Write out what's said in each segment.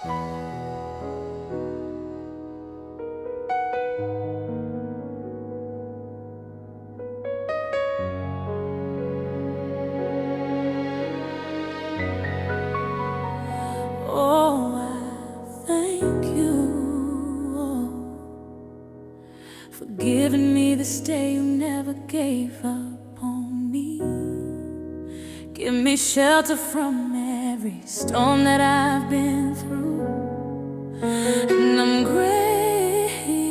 Oh, I thank you for giving me this day. You never gave up on me. Give me shelter from every storm that I've been through. And I'm grateful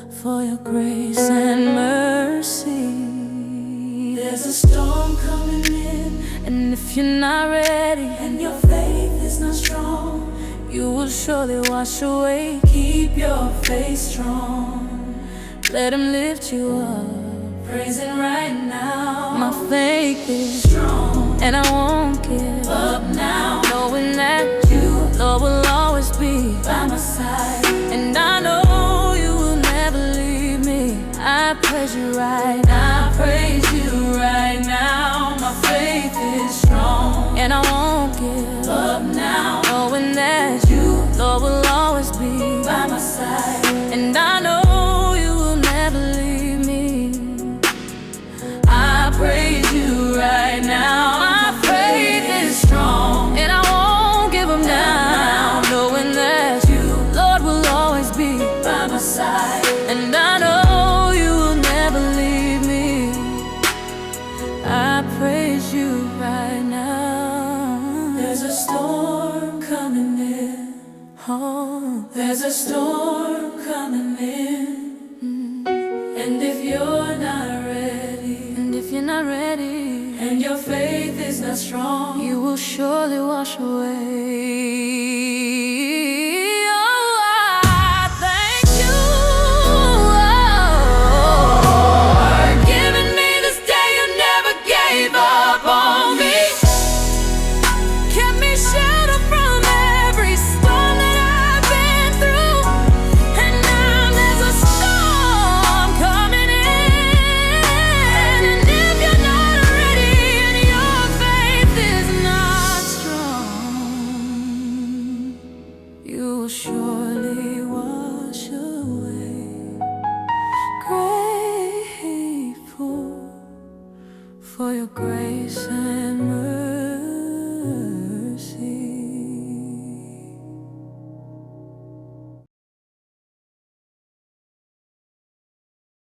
for your grace and mercy. There's a storm coming in, and if you're not ready and your faith is not strong, you will surely wash away. Keep your faith strong. Let him lift you up. Praise it right now. My faith is strong, and I won't give up now. Knowing that you, Lord, will always be by my side. And I know you will never leave me. I praise you right now. I praise you right now. My faith is strong, and I won't give up now. Knowing that you, Lord, will always be by my side. And I know you will never leave me. I praise you right now. My faith is strong, and I won't give up now. Knowing that you, Lord, will always be by my side. And I know you will never leave me. I praise you right now. There's a storm coming in. Oh, there's a storm coming in. And if you're not ready, and your faith is not strong, you will surely wash away. You will surely wash away. Grateful for your grace and mercy.